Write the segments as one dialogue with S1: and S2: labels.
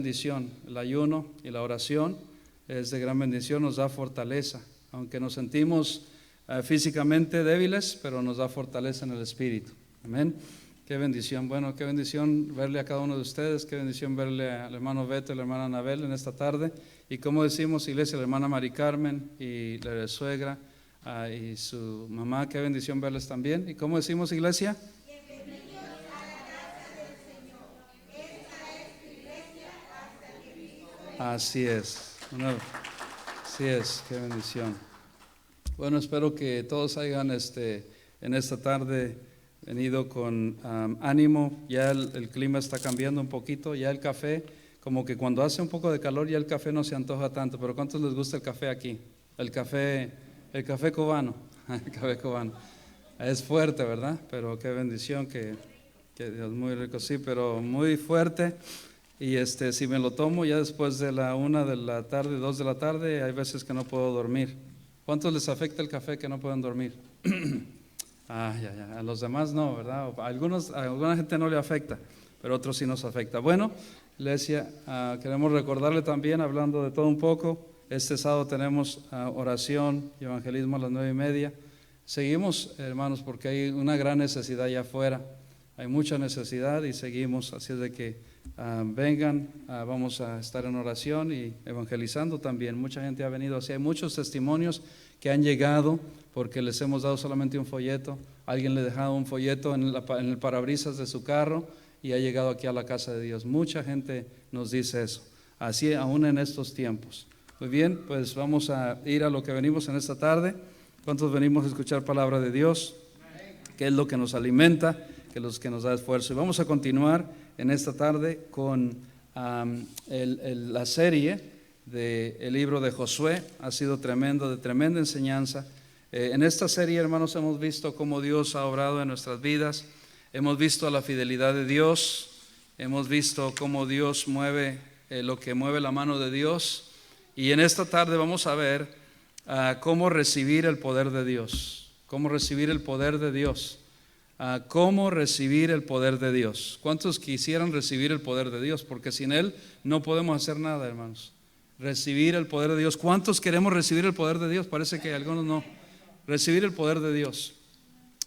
S1: bendición. El ayuno y la oración es de gran bendición, nos da fortaleza, aunque nos sentimos físicamente débiles, pero nos da fortaleza en el espíritu. Amén. Qué bendición. Bueno, qué bendición verle a cada uno de ustedes, qué bendición verle al hermano Beto y la hermana Anabel en esta tarde. Y como decimos, iglesia, la hermana Mari Carmen y la suegra y su mamá, qué bendición verles también. Y como decimos, iglesia, así es. Bueno, así es, qué bendición. Bueno, espero que todos hayan en esta tarde venido con ánimo. Ya el clima está cambiando un poquito, ya el café, como que cuando hace un poco de calor ya el café no se antoja tanto, pero ¿cuántos les gusta el café aquí? El café cubano, el café cubano. Es fuerte, ¿verdad? Pero qué bendición que Dios, muy rico, sí, pero muy fuerte. Y si me lo tomo ya después de la 1 de la tarde, 2 de la tarde, hay veces que no puedo dormir. ¿Cuántos les afecta el café que no pueden dormir? Ya. A los demás no, ¿verdad? A alguna gente no le afecta, pero a otros sí nos afecta. Bueno, iglesia, queremos recordarle también, hablando de todo un poco, este sábado tenemos oración y evangelismo a las 9:30. Seguimos, hermanos, porque hay una gran necesidad allá afuera, hay mucha necesidad y seguimos, así es de que vengan, vamos a estar en oración y evangelizando también. Mucha gente ha venido, así hay muchos testimonios que han llegado porque les hemos dado solamente un folleto. Alguien le ha dejado un folleto en el parabrisas de su carro y ha llegado aquí a la casa de Dios. Mucha gente nos dice eso, así aún en estos tiempos. Muy bien, pues vamos a ir a lo que venimos en esta tarde. ¿Cuántos venimos a escuchar palabra de Dios? ¿Qué es lo que nos alimenta? ¿Qué es lo que nos da esfuerzo? Y vamos a continuar en esta tarde con la serie del libro de Josué. Ha sido tremendo, de tremenda enseñanza. En esta serie, hermanos, hemos visto cómo Dios ha obrado en nuestras vidas. Hemos visto la fidelidad de Dios. Hemos visto cómo Dios mueve lo que mueve la mano de Dios. Y en esta tarde vamos a ver cómo recibir el poder de Dios. Cómo recibir el poder de Dios. Cómo recibir el poder de Dios. ¿Cuántos quisieran recibir el poder de Dios? Porque sin Él no podemos hacer nada, hermanos. Recibir el poder de Dios. ¿Cuántos queremos recibir el poder de Dios? Parece que algunos no. Recibir el poder de Dios.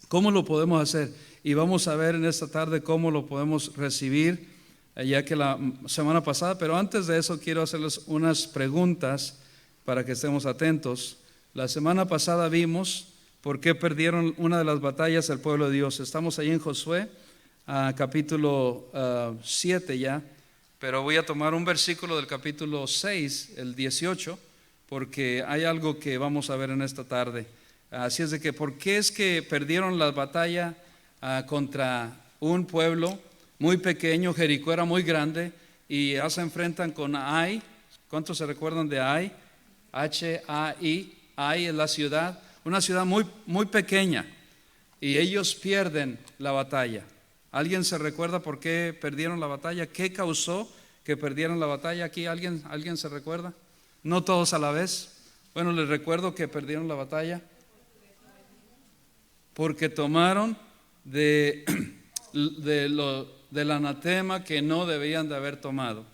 S1: ¿Cómo lo podemos hacer? Y vamos a ver en esta tarde cómo lo podemos recibir, ya que la semana pasada, pero antes de eso quiero hacerles unas preguntas para que estemos atentos. La semana pasada vimos por qué perdieron una de las batallas el pueblo de Dios. Estamos ahí en Josué, capítulo 7 ya, pero voy a tomar un versículo del capítulo 6, el 18, porque hay algo que vamos a ver en esta tarde. Así es de que, ¿por qué es que perdieron la batalla contra un pueblo muy pequeño? Jericó era muy grande y ya se enfrentan con Ai. ¿Cuántos se recuerdan de Ai? H-A-I. Ai es la ciudad, una ciudad muy, muy pequeña, y ellos pierden la batalla. ¿Alguien se recuerda por qué perdieron la batalla? ¿Qué causó que perdieran la batalla aquí? ¿Alguien se recuerda? No todos a la vez. Bueno, les recuerdo que perdieron la batalla porque tomaron del anatema que no debían de haber tomado.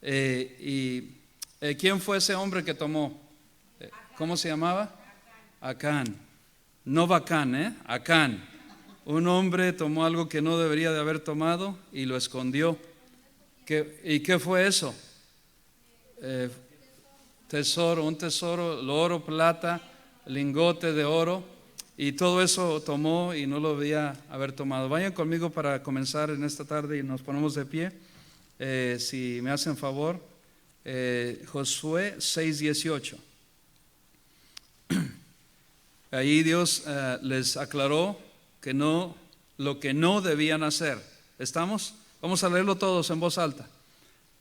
S1: ¿Quién fue ese hombre que tomó? ¿Cómo se llamaba? Acán. No Bacán, Acán. Un hombre tomó algo que no debería de haber tomado y lo escondió. ¿Y qué fue eso? Un tesoro, el oro, plata, lingote de oro. Y todo eso tomó y no lo debía haber tomado. Vayan conmigo para comenzar en esta tarde y nos ponemos de pie. Si me hacen favor, Josué 6:18. Ahí Dios les aclaró que lo que no debían hacer. ¿Estamos? Vamos a leerlo todos en voz alta.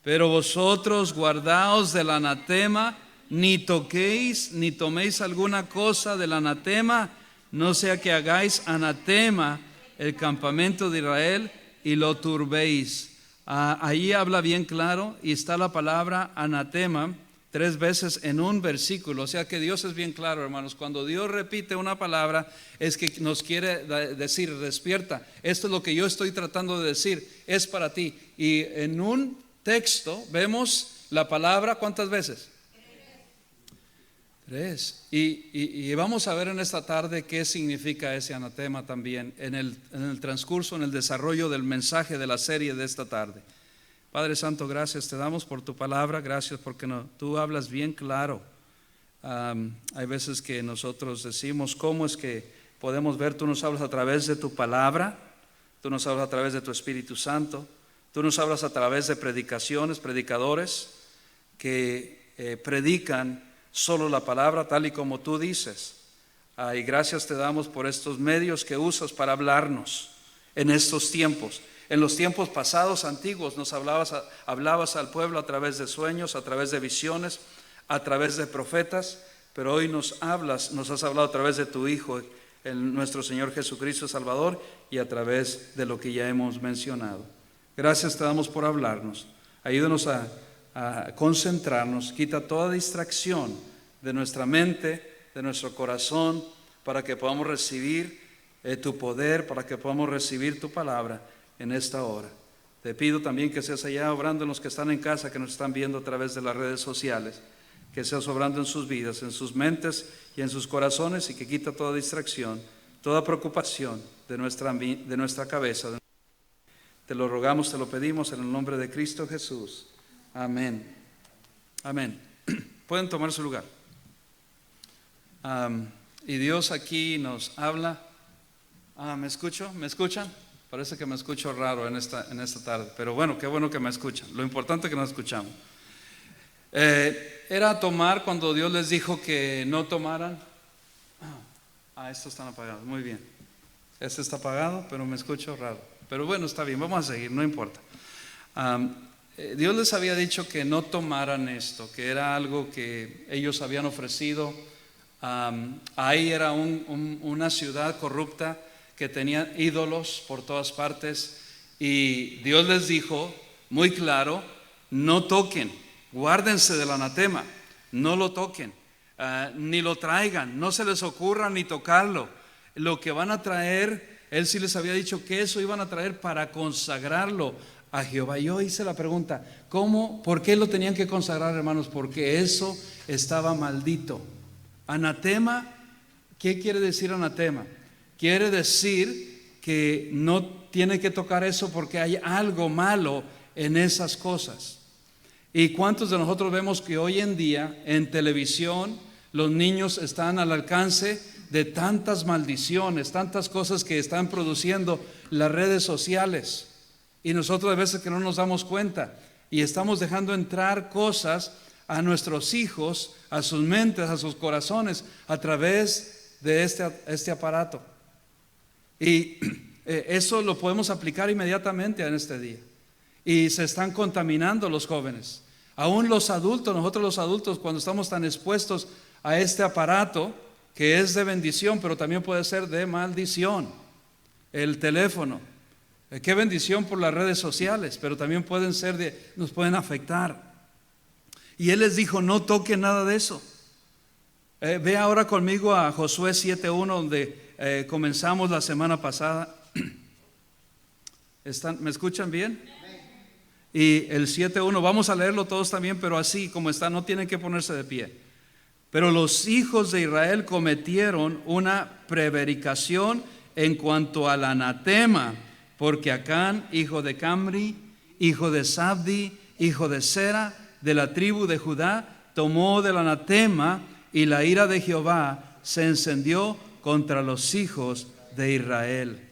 S1: Pero vosotros guardaos del anatema, ni toquéis ni toméis alguna cosa del anatema, no sea que hagáis anatema el campamento de Israel y lo turbéis. Ahí habla bien claro y está la palabra anatema 3 veces en un versículo. O sea que Dios es bien claro, hermanos. Cuando Dios repite una palabra es que nos quiere decir: despierta, esto es lo que yo estoy tratando de decir, es para ti. Y en un texto vemos la palabra, ¿cuántas veces? 3. Y vamos a ver en esta tarde qué significa ese anatema también en el transcurso, en el desarrollo del mensaje de la serie de esta tarde. Padre Santo, gracias te damos por tu palabra, gracias porque tú hablas bien claro. Hay veces que nosotros decimos, ¿cómo es que podemos ver? Tú nos hablas a través de tu palabra, tú nos hablas a través de tu Espíritu Santo, tú nos hablas a través de predicaciones, predicadores que predican solo la palabra tal y como tú dices. Y gracias te damos por estos medios que usas para hablarnos en estos tiempos. En los tiempos pasados, antiguos, nos hablabas al pueblo a través de sueños, a través de visiones, a través de profetas, pero hoy nos has hablado a través de tu Hijo, nuestro Señor Jesucristo Salvador, y a través de lo que ya hemos mencionado. Gracias te damos por hablarnos. Ayúdanos a concentrarnos, quita toda distracción de nuestra mente, de nuestro corazón, para que podamos recibir tu poder, para que podamos recibir tu palabra en esta hora. Te pido también que seas allá obrando en los que están en casa, que nos están viendo a través de las redes sociales, que seas obrando en sus vidas, en sus mentes y en sus corazones, y que quita toda distracción, toda preocupación de nuestra cabeza. Te lo rogamos, te lo pedimos en el nombre de Cristo Jesús. Amén. Amén. Pueden tomar su lugar. Y Dios aquí nos habla. ¿Me escucho? ¿Me escuchan? Parece que me escucho raro en esta tarde, pero bueno, qué bueno que me escuchan. Lo importante es que nos escuchamos. Era tomar cuando Dios les dijo que no tomaran. Estos están apagados, muy bien. Este está apagado, pero me escucho raro. Pero bueno, está bien, vamos a seguir, no importa. Dios les había dicho que no tomaran esto, que era algo que ellos habían ofrecido. Ahí era una ciudad corrupta que tenía ídolos por todas partes, y Dios les dijo muy claro: no toquen, guárdense del anatema, no lo toquen, ni lo traigan, no se les ocurra ni tocarlo. Lo que van a traer, Él sí les había dicho que eso iban a traer para consagrarlo a Jehová. Yo hice la pregunta, ¿cómo? ¿Por qué lo tenían que consagrar, hermanos? Porque eso estaba maldito. Anatema, ¿qué quiere decir anatema? Quiere decir que no tiene que tocar eso porque hay algo malo en esas cosas. ¿Y cuántos de nosotros vemos que hoy en día en televisión los niños están al alcance de tantas maldiciones, tantas cosas que están produciendo las redes sociales? Y nosotros a veces que no nos damos cuenta y estamos dejando entrar cosas a nuestros hijos, a sus mentes, a sus corazones, a través de este aparato. Y eso lo podemos aplicar inmediatamente en este día. Y se están contaminando los jóvenes. Aún los adultos, nosotros los adultos, cuando estamos tan expuestos a este aparato, que es de bendición, pero también puede ser de maldición. El teléfono, qué bendición por las redes sociales, pero también nos pueden afectar. Y Él les dijo, no toquen nada de eso. Ve ahora conmigo a Josué 7:1, donde comenzamos la semana pasada. ¿Me escuchan bien? Y el 7:1, vamos a leerlo todos también, pero así como está, no tienen que ponerse de pie. Pero los hijos de Israel cometieron una prevaricación en cuanto al anatema, porque Acán, hijo de Camri, hijo de Sabdi, hijo de Sera, de la tribu de Judá, tomó del anatema, y la ira de Jehová se encendió contra los hijos de Israel.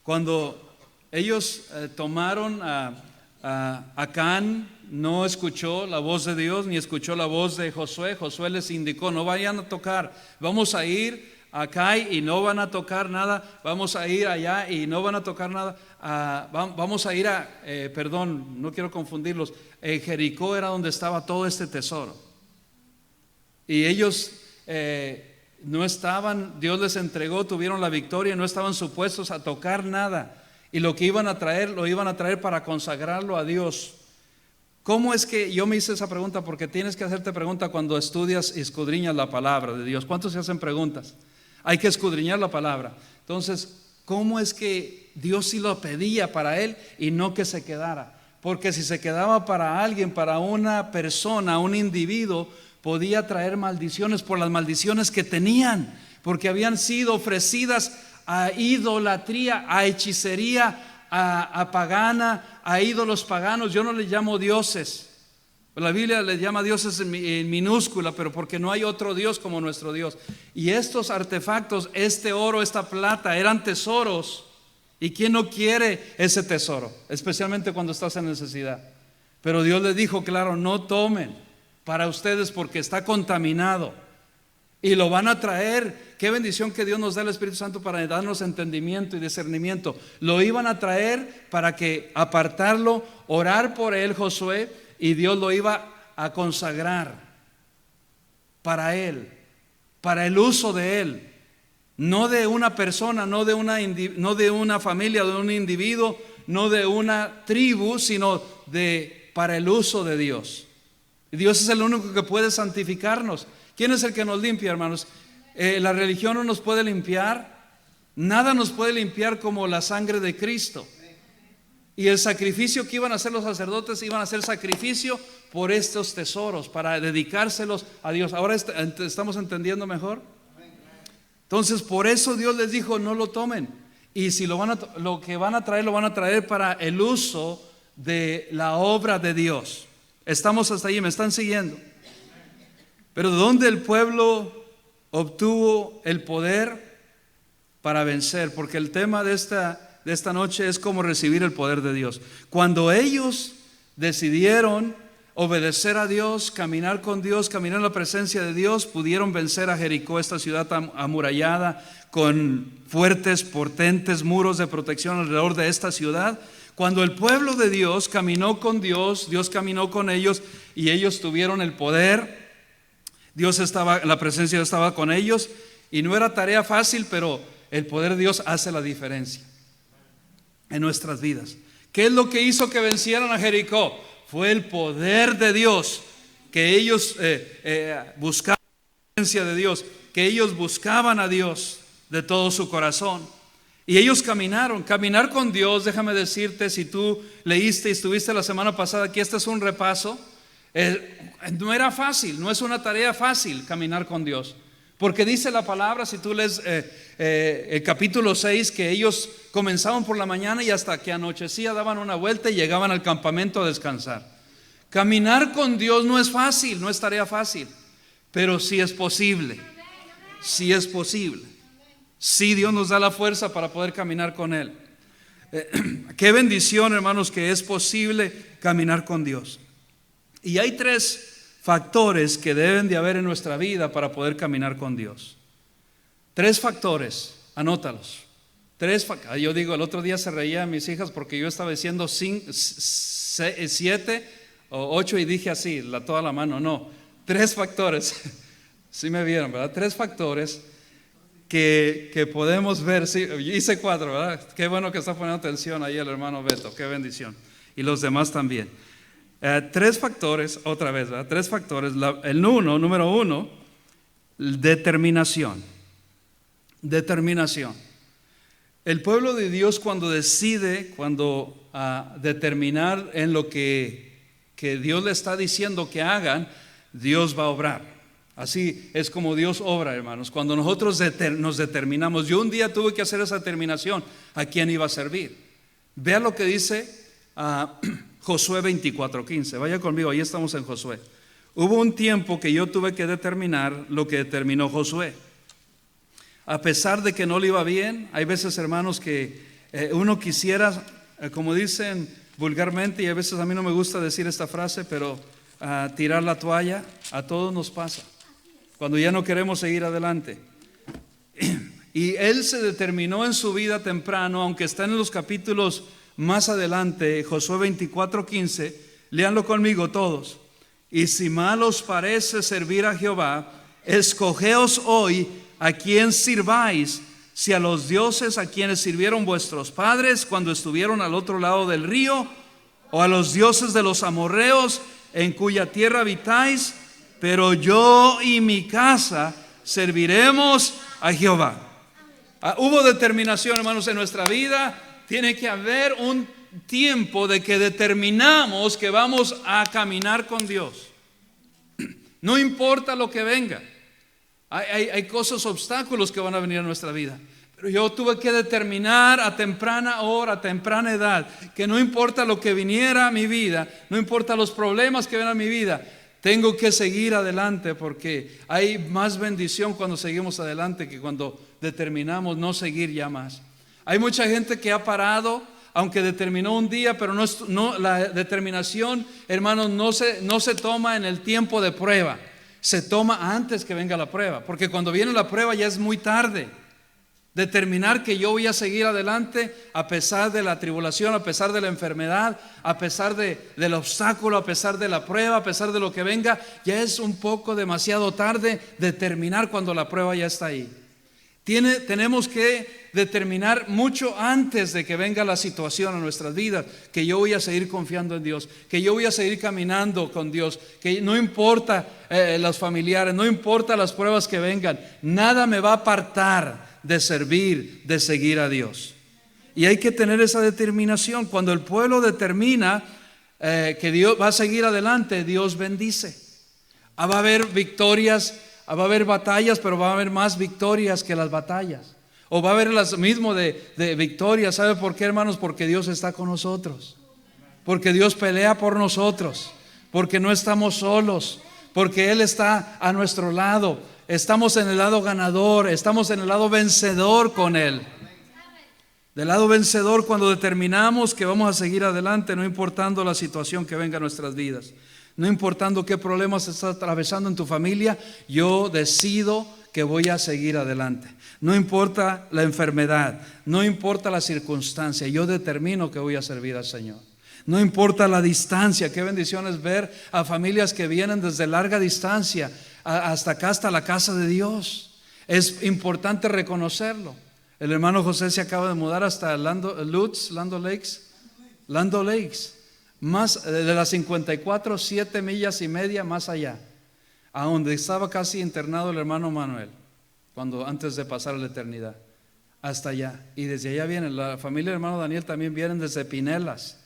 S1: Cuando ellos tomaron a Acán, no escuchó la voz de Dios ni escuchó la voz de Josué. Josué les indicó, no vayan a tocar, vamos a ir acá y no van a tocar nada, vamos a ir allá y no van a tocar nada, vamos a ir no quiero confundirlos, Jericó era donde estaba todo este tesoro. Y ellos no estaban, Dios les entregó, tuvieron la victoria, no estaban supuestos a tocar nada. Y lo que iban a traer, lo iban a traer para consagrarlo a Dios. ¿Cómo es que yo me hice esa pregunta? Porque tienes que hacerte pregunta cuando estudias y escudriñas la palabra de Dios. ¿Cuántos se hacen preguntas? Hay que escudriñar la palabra. Entonces, ¿cómo es que Dios sí lo pedía para él y no que se quedara? porque si se quedaba para alguien, para una persona, un individuo, podía traer maldiciones por las maldiciones que tenían, porque habían sido ofrecidas a idolatría, a hechicería, a pagana, a ídolos paganos. Yo no les llamo dioses, la Biblia les llama dioses en minúscula, pero porque no hay otro Dios como nuestro Dios. Y estos artefactos, este oro, esta plata, eran tesoros. ¿Y quién no quiere ese tesoro? Especialmente cuando estás en necesidad. Pero Dios les dijo claro, no tomen para ustedes porque está contaminado. Y lo van a traer. Qué bendición que Dios nos da el Espíritu Santo para darnos entendimiento y discernimiento. Lo iban a traer para que apartarlo, orar por él Josué, y Dios lo iba a consagrar para él, para el uso de él. No de una persona, no de una familia, de un individuo, no de una tribu, sino para el uso de Dios. Dios es el único que puede santificarnos. ¿Quién es el que nos limpia, hermanos? La religión no nos puede limpiar. Nada nos puede limpiar como la sangre de Cristo. Y el sacrificio que iban a hacer los sacerdotes, iban a hacer sacrificio por estos tesoros, para dedicárselos a Dios. ¿Ahora estamos entendiendo mejor? Entonces por eso Dios les dijo no lo tomen, y si lo que van a traer lo van a traer para el uso de la obra de Dios. Estamos hasta ahí, ¿me están siguiendo? Pero ¿dónde el pueblo obtuvo el poder para vencer? Porque el tema de esta noche es cómo recibir el poder de Dios. Cuando ellos decidieron obedecer a Dios, caminar con Dios, caminar en la presencia de Dios, pudieron vencer a Jericó, esta ciudad amurallada con fuertes, potentes muros de protección alrededor de esta ciudad. Cuando el pueblo de Dios caminó con Dios, Dios caminó con ellos y ellos tuvieron el poder. La presencia de Dios estaba con ellos y no era tarea fácil, pero el poder de Dios hace la diferencia en nuestras vidas. ¿Qué es lo que hizo que vencieran a Jericó? Fue el poder de Dios, que ellos buscaban la presencia de Dios, que ellos buscaban a Dios de todo su corazón. Y ellos caminar con Dios. Déjame decirte, si tú leíste y estuviste la semana pasada aquí, este es un repaso. No era fácil, no es una tarea fácil caminar con Dios. Porque dice la palabra, si tú lees el capítulo 6, que ellos comenzaban por la mañana y hasta que anochecía daban una vuelta y llegaban al campamento a descansar. Caminar con Dios no es fácil, no es tarea fácil, pero sí es posible. Sí es posible. Sí, Dios nos da la fuerza para poder caminar con Él. Qué bendición, hermanos, que es posible caminar con Dios. Y hay 3 factores que deben de haber en nuestra vida para poder caminar con Dios. 3 factores, anótalos. Yo digo, el otro día se reían mis hijas porque yo estaba diciendo 7 o 8 y dije así, toda la mano. No, 3 factores. Sí me vieron, ¿verdad? 3 factores que podemos ver. Sí, hice 4, ¿verdad? Qué bueno que está poniendo atención ahí el hermano Beto, qué bendición. Y los demás también. 3 factores, otra vez, ¿verdad? 3 factores. Número 1, determinación. Determinación. El pueblo de Dios cuando decide, determinar en lo que Dios le está diciendo que hagan, Dios va a obrar. Así es como Dios obra, hermanos. Cuando nosotros nos determinamos. Yo un día tuve que hacer esa determinación a quién iba a servir. Vea lo que dice Josué 24:15. Vaya conmigo, ahí estamos en Josué. Hubo un tiempo que yo tuve que determinar lo que determinó Josué. A pesar de que no le iba bien, hay veces, hermanos, que uno quisiera, como dicen vulgarmente, y a veces a mí no me gusta decir esta frase, pero tirar la toalla. A todos nos pasa cuando ya no queremos seguir adelante. Y él se determinó en su vida temprano, aunque está en los capítulos más adelante, Josué 24:15, léanlo conmigo todos. Y si mal os parece servir a Jehová, escogeos hoy a quién sirváis, si a los dioses a quienes sirvieron vuestros padres cuando estuvieron al otro lado del río, o a los dioses de los amorreos en cuya tierra habitáis, pero yo y mi casa serviremos a Jehová. Hubo determinación, hermanos, en nuestra vida. Tiene que haber un tiempo de que determinamos que vamos a caminar con Dios. No importa lo que venga. Hay cosas, obstáculos que van a venir a nuestra vida. Pero yo tuve que determinar a temprana hora, a temprana edad, que no importa lo que viniera a mi vida, no importa los problemas que vengan a mi vida, tengo que seguir adelante, porque hay más bendición cuando seguimos adelante que cuando determinamos no seguir ya más. Hay mucha gente que ha parado, aunque determinó un día, pero la determinación, hermanos, no se toma en el tiempo de prueba, se toma antes que venga la prueba, porque cuando viene la prueba ya es muy tarde. Determinar que yo voy a seguir adelante a pesar de la tribulación, a pesar de la enfermedad, a pesar del obstáculo, a pesar de la prueba, a pesar de lo que venga, ya es un poco demasiado tarde determinar cuando la prueba ya está ahí. Tenemos que determinar mucho antes de que venga la situación a nuestras vidas, que yo voy a seguir confiando en Dios, que yo voy a seguir caminando con Dios, que no importa los familiares, no importa las pruebas que vengan, nada me va a apartar de servir, de seguir a Dios. Y hay que tener esa determinación. Cuando el pueblo determina que Dios va a seguir adelante, Dios bendice. Va a haber victorias, va a haber batallas, pero va a haber más victorias que las batallas. O va a haber las mismas de victorias. ¿Sabe por qué, hermanos? Porque Dios está con nosotros. Porque Dios pelea por nosotros. Porque no estamos solos. Porque Él está a nuestro lado. Estamos en el lado ganador, estamos en el lado vencedor con Él. Del lado vencedor cuando determinamos que vamos a seguir adelante, no importando la situación que venga a nuestras vidas, no importando qué problemas estás atravesando en tu familia, yo decido que voy a seguir adelante. No importa la enfermedad, no importa la circunstancia, yo determino que voy a servir al Señor. No importa la distancia, qué bendición es ver a familias que vienen desde larga distancia hasta acá, hasta la casa de Dios. Es importante reconocerlo. El hermano José se acaba de mudar hasta Lando Lakes, más de las 54, 7 millas y media más allá, a donde estaba casi internado el hermano Manuel, antes de pasar a la eternidad, hasta allá. Y desde allá viene la familia del hermano Daniel, también vienen desde Pinelas.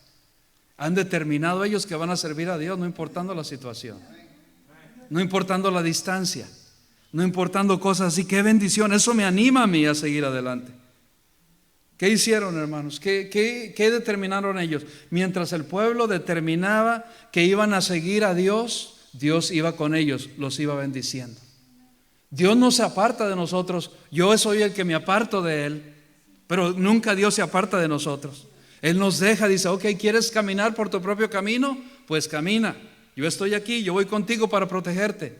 S1: Han determinado ellos que van a servir a Dios, no importando la situación, no importando la distancia, no importando cosas así. Qué bendición, eso me anima a mí a seguir adelante. ¿Qué hicieron, hermanos? ¿Qué determinaron ellos? Mientras el pueblo determinaba que iban a seguir a Dios, Dios iba con ellos, los iba bendiciendo. Dios no se aparta de nosotros. Yo soy el que me aparto de Él, pero nunca Dios se aparta de nosotros. Él nos deja, dice, ok, ¿quieres caminar por tu propio camino? Pues camina. Yo estoy aquí, yo voy contigo para protegerte.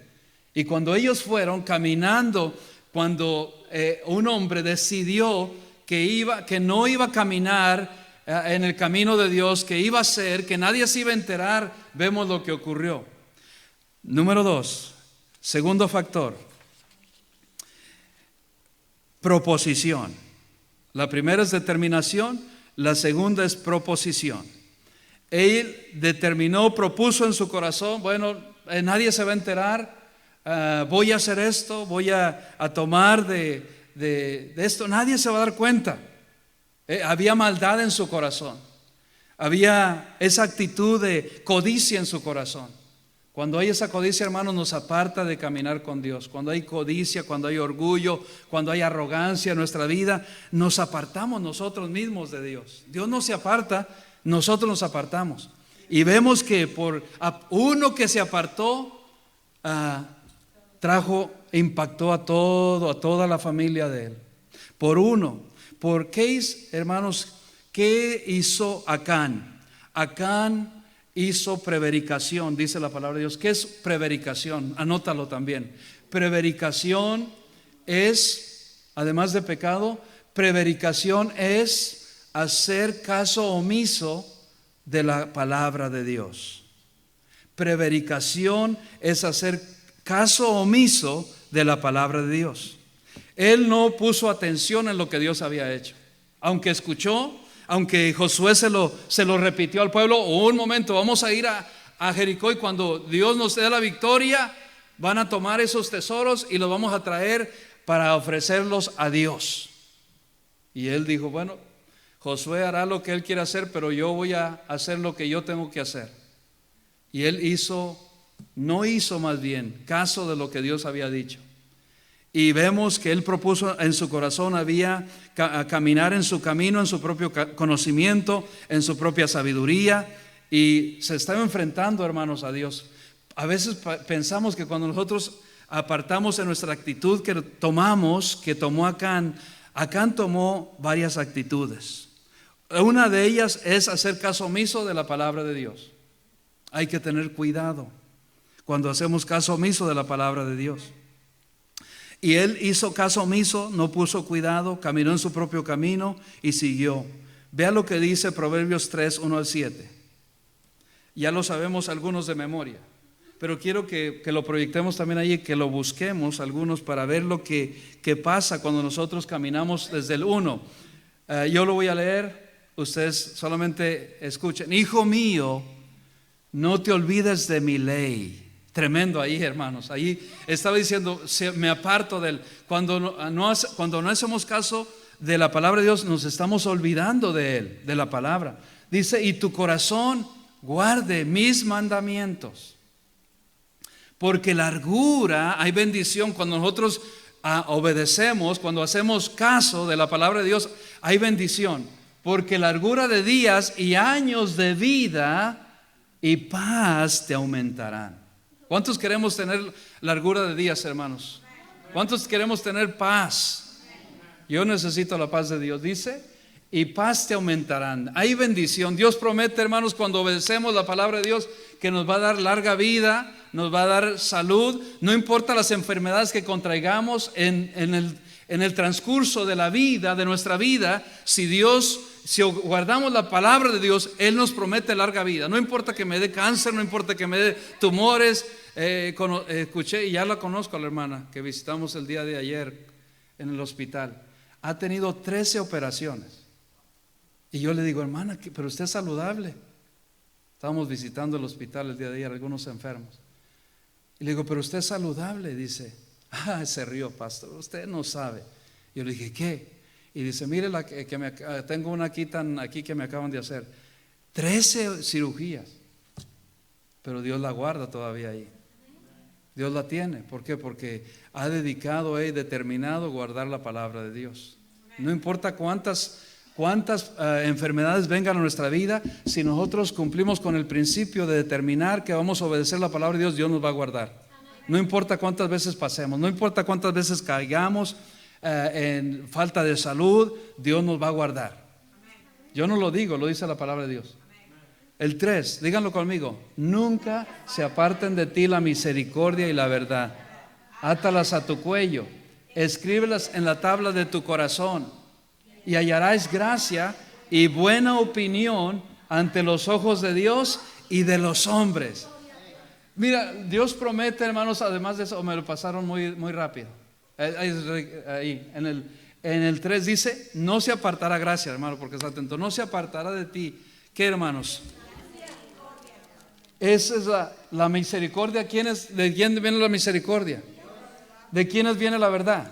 S1: Y cuando ellos fueron caminando, cuando un hombre decidió que no iba a caminar en el camino de Dios, que iba a ser, que nadie se iba a enterar, vemos lo que ocurrió. Número 2, segundo factor, proposición. La primera es determinación, la segunda es proposición. Él determinó, propuso en su corazón, bueno, nadie se va a enterar, voy a hacer esto, voy a tomar de esto, nadie se va a dar cuenta. Había maldad en su corazón, había esa actitud de codicia en su corazón. Cuando hay esa codicia, hermanos, nos aparta de caminar con Dios. Cuando hay codicia, cuando hay orgullo, cuando hay arrogancia en nuestra vida, nos apartamos nosotros mismos de Dios. Dios no se aparta, nosotros nos apartamos. Y vemos que por uno que se apartó, impactó a toda la familia de él. Por uno. ¿Por qué, hermanos? ¿Qué hizo Acán? Acán hizo prevaricación, dice la palabra de Dios. ¿Qué es prevaricación? Anótalo también. Prevaricación es, además de pecado, prevaricación es hacer caso omiso de la palabra de Dios. Prevaricación es hacer caso omiso de la palabra de Dios. Él no puso atención en lo que Dios había hecho, aunque escuchó. Aunque Josué se lo repitió al pueblo, un momento, vamos a ir a Jericó y cuando Dios nos dé la victoria, van a tomar esos tesoros y los vamos a traer para ofrecerlos a Dios. Y él dijo, bueno, Josué hará lo que él quiere hacer, pero yo voy a hacer lo que yo tengo que hacer. Y él no hizo más bien caso de lo que Dios había dicho. Y vemos que él propuso en su corazón había caminar en su camino, en su propio conocimiento, en su propia sabiduría, y se estaba enfrentando, hermanos, a Dios. A veces pensamos que cuando nosotros apartamos en nuestra actitud que tomó Acán tomó varias actitudes. Una de ellas es hacer caso omiso de la palabra de Dios. Hay que tener cuidado cuando hacemos caso omiso de la palabra de Dios. Y él hizo caso omiso, no puso cuidado, caminó en su propio camino y siguió. Vea lo que dice Proverbios 3, 1 al 7. Ya lo sabemos algunos de memoria, pero quiero que lo proyectemos también ahí, que lo busquemos algunos para ver lo que pasa cuando nosotros caminamos desde el 1. Yo lo voy a leer, ustedes solamente escuchen. Hijo mío, no te olvides de mi ley. Tremendo ahí, hermanos. Ahí estaba diciendo, me aparto del. Cuando no hacemos caso de la palabra de Dios, nos estamos olvidando de él, de la palabra. Dice, y tu corazón guarde mis mandamientos, porque largura, hay bendición cuando nosotros obedecemos, cuando hacemos caso de la palabra de Dios, hay bendición, porque largura de días y años de vida y paz te aumentarán. ¿Cuántos queremos tener largura de días, hermanos? ¿Cuántos queremos tener paz? Yo necesito la paz de Dios, dice, y paz te aumentarán. Hay bendición. Dios promete, hermanos, cuando obedecemos la palabra de Dios, que nos va a dar larga vida, nos va a dar salud. No importa las enfermedades que contraigamos en el transcurso de la vida, de nuestra vida, si guardamos la palabra de Dios, Él nos promete larga vida. No importa que me dé cáncer, no importa que me dé tumores. Escuché, y ya la conozco a la hermana que visitamos el día de ayer en el hospital. Ha tenido 13 operaciones. Y yo le digo, hermana, pero usted es saludable. Estábamos visitando el hospital el día de ayer, algunos enfermos. Y le digo, pero usted es saludable. Dice, se rió, pastor, usted no sabe. Yo le dije, ¿qué? Y dice, mire, tengo una aquí que me acaban de hacer. 13 cirugías. Pero Dios la guarda todavía ahí. Dios la tiene. ¿Por qué? Porque ha dedicado, determinado guardar la palabra de Dios. No importa cuántas enfermedades vengan a nuestra vida, si nosotros cumplimos con el principio de determinar que vamos a obedecer la palabra de Dios, Dios nos va a guardar. No importa cuántas veces pasemos, no importa cuántas veces caigamos en falta de salud, Dios nos va a guardar. Yo no lo digo, lo dice la palabra de Dios. El 3, díganlo conmigo. Nunca se aparten de ti la misericordia y la verdad. Átalas a tu cuello, escríbelas en la tabla de tu corazón, y hallarás gracia y buena opinión ante los ojos de Dios y de los hombres. Mira, Dios promete, hermanos, además de eso, me lo pasaron muy, muy rápido. Ahí, en el 3 dice, no se apartará, gracia, hermano, porque está atento, no se apartará de ti. ¿Qué, hermanos? Esa es la misericordia. ¿De quién viene la misericordia? ¿De quiénes viene la verdad?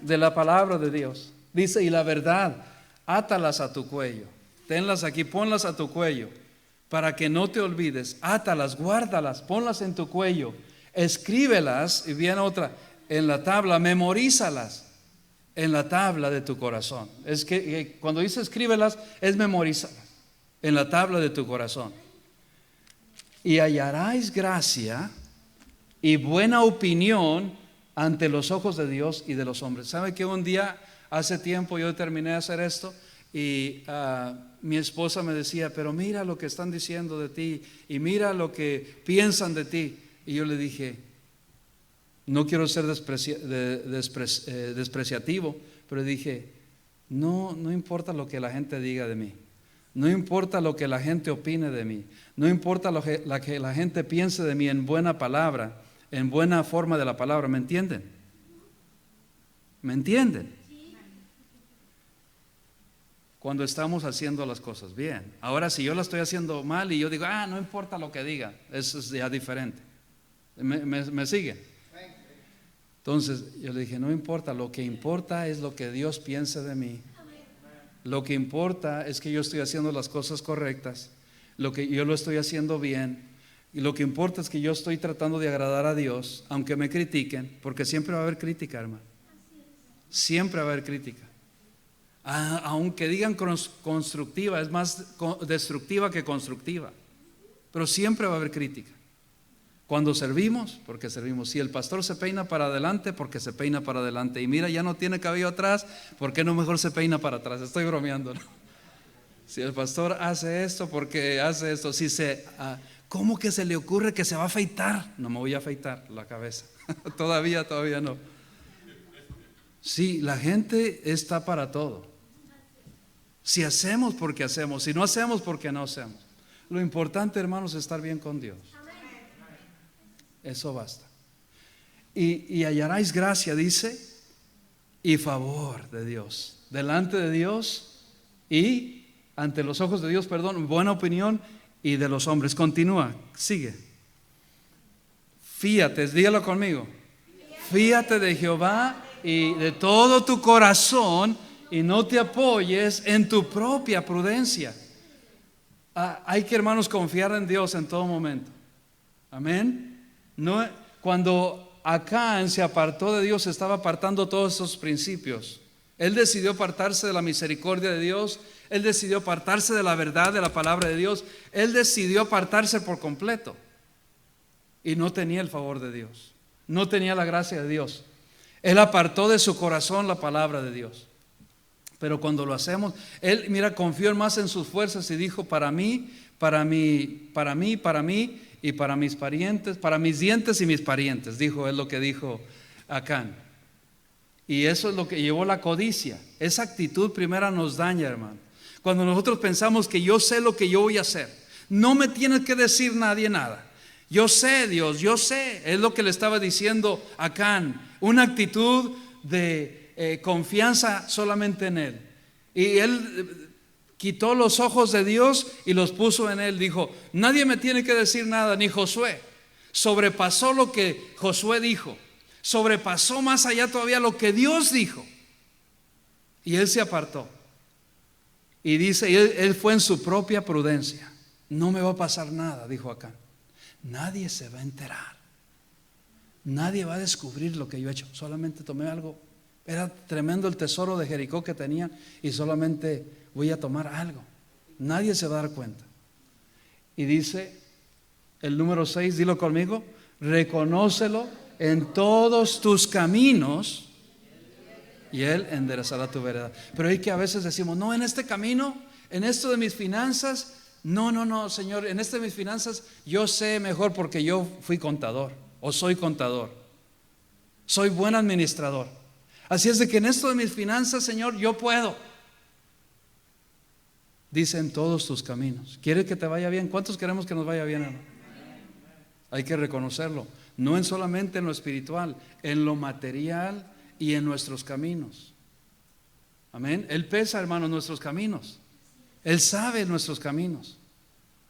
S1: De la palabra de Dios. Dice, y la verdad, átalas a tu cuello. Tenlas aquí, ponlas a tu cuello, para que no te olvides. Átalas, guárdalas, ponlas en tu cuello. Escríbelas, y viene otra, en la tabla, memorízalas en la tabla de tu corazón. Es que cuando dice escríbelas, es memorízalas en la tabla de tu corazón. Y hallarás gracia y buena opinión ante los ojos de Dios y de los hombres. ¿Sabe que un día, hace tiempo, yo terminé de hacer esto y mi esposa me decía, pero mira lo que están diciendo de ti y mira lo que piensan de ti? Y yo le dije, no quiero ser despreciativo, pero dije, no importa lo que la gente diga de mí. No importa lo que la gente opine de mí, no importa lo que la gente piense de mí en buena palabra, en buena forma de la palabra, ¿me entienden? ¿Me entienden? Cuando estamos haciendo las cosas bien. Ahora, si yo la estoy haciendo mal y yo digo, no importa lo que diga, eso es ya diferente. ¿Me sigue? Entonces yo le dije, no importa, lo que importa es lo que Dios piense de mí. Lo que importa es que yo estoy haciendo las cosas correctas, lo que yo lo estoy haciendo bien, y lo que importa es que yo estoy tratando de agradar a Dios, aunque me critiquen, porque siempre va a haber crítica, hermano. Siempre va a haber crítica. Aunque digan constructiva, es más destructiva que constructiva, pero siempre va a haber crítica. Cuando servimos, porque servimos. Si el pastor se peina para adelante, porque se peina para adelante. Y mira, ya no tiene cabello atrás, ¿por qué no mejor se peina para atrás? Estoy bromeando, ¿no? Si el pastor hace esto, porque hace esto. Si ¿cómo que se le ocurre que se va a afeitar? No me voy a afeitar la cabeza. Todavía no. Sí, la gente está para todo. Si hacemos, porque hacemos. Si no hacemos, porque no hacemos. Lo importante, hermanos, es estar bien con Dios. Eso basta. Y hallaréis gracia, dice, y favor de Dios, delante de Dios y ante los ojos de Dios, perdón, buena opinión y de los hombres. Continúa, sigue. Fíate, dígalo conmigo. Fíate de Jehová y de todo tu corazón y no te apoyes en tu propia prudencia. Hay que, hermanos, confiar en Dios en todo momento. Amén. No, cuando Acán se apartó de Dios, estaba apartando todos esos principios. Él decidió apartarse de la misericordia de Dios. Él decidió apartarse de la verdad de la palabra de Dios. Él decidió apartarse por completo. Y no tenía el favor de Dios. No tenía la gracia de Dios. Él apartó de su corazón la palabra de Dios. Pero cuando lo hacemos, él, mira, confió más en sus fuerzas y dijo: para mí y para mis parientes, para mis dientes y mis parientes, dijo, es lo que dijo Acán. Y eso es lo que llevó la codicia. Esa actitud primera nos daña, hermano. Cuando nosotros pensamos que yo sé lo que yo voy a hacer, no me tiene que decir nadie nada. Yo sé, Dios, yo sé. Es lo que le estaba diciendo Acán. Una actitud de confianza solamente en él. Y él quitó los ojos de Dios y los puso en él. Dijo: nadie me tiene que decir nada, ni Josué. Sobrepasó lo que Josué dijo. Sobrepasó más allá todavía lo que Dios dijo. Y él se apartó. Y dice, él fue en su propia prudencia. No me va a pasar nada, dijo acá. Nadie se va a enterar. Nadie va a descubrir lo que yo he hecho. Solamente tomé algo. Era tremendo el tesoro de Jericó que tenía y solamente voy a tomar algo. Nadie se va a dar cuenta. Y dice el número 6, dilo conmigo: reconócelo en todos tus caminos y Él enderezará tu vereda. Pero hay que a veces decimos: no, en este camino, en esto de mis finanzas, no, Señor, en esto de mis finanzas yo sé mejor porque yo fui contador o soy contador. Soy buen administrador. Así es de que en esto de mis finanzas, Señor, yo puedo. Dice: en todos tus caminos. ¿Quiere que te vaya bien? ¿Cuántos queremos que nos vaya bien, hermano? Hay que reconocerlo. No en solamente en lo espiritual, en lo material y en nuestros caminos. Amén. Él pesa, hermano, nuestros caminos. Él sabe nuestros caminos.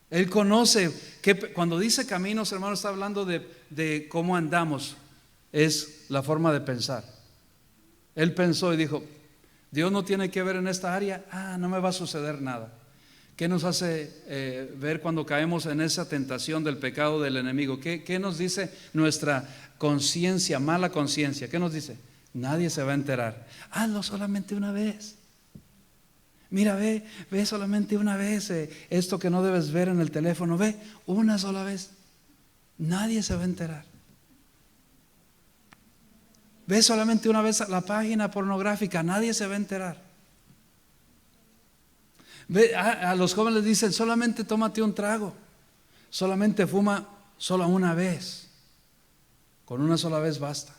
S1: Él conoce que cuando dice caminos, hermano, está hablando de cómo andamos. Es la forma de pensar. Él pensó y dijo: Dios no tiene que ver en esta área. No me va a suceder nada. ¿Qué nos hace ver cuando caemos en esa tentación del pecado del enemigo? ¿Qué nos dice nuestra conciencia, mala conciencia? ¿Qué nos dice? Nadie se va a enterar. Hazlo solamente una vez. Mira, ve solamente una vez esto que no debes ver en el teléfono. Ve una sola vez. Nadie se va a enterar. Ve solamente una vez la página pornográfica. Nadie se va a enterar. Ve, a los jóvenes les dicen: solamente tómate un trago. Solamente fuma solo una vez. Con una sola vez basta.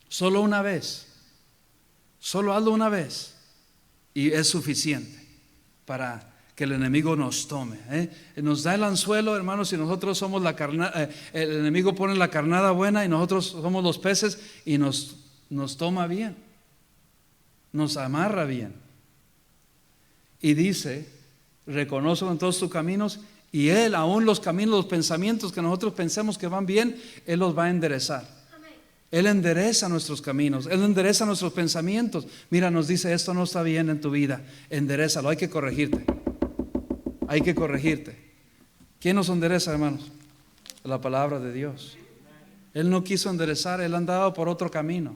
S1: Solo una vez. Solo hazlo una vez. Y es suficiente para que el enemigo nos tome. Nos da el anzuelo, hermanos, y nosotros somos la carnada. El enemigo pone la carnada buena y nosotros somos los peces y nos toma bien. Nos amarra bien. Y dice: reconócelo en todos tus caminos y Él, aún los caminos, los pensamientos que nosotros pensemos que van bien, Él los va a enderezar. Él endereza nuestros caminos, Él endereza nuestros pensamientos. Mira, nos dice, esto no está bien en tu vida, enderezalo, hay que corregirte. Hay que corregirte. ¿Quién nos endereza, hermanos? La palabra de Dios. Él no quiso enderezar, Él andaba por otro camino.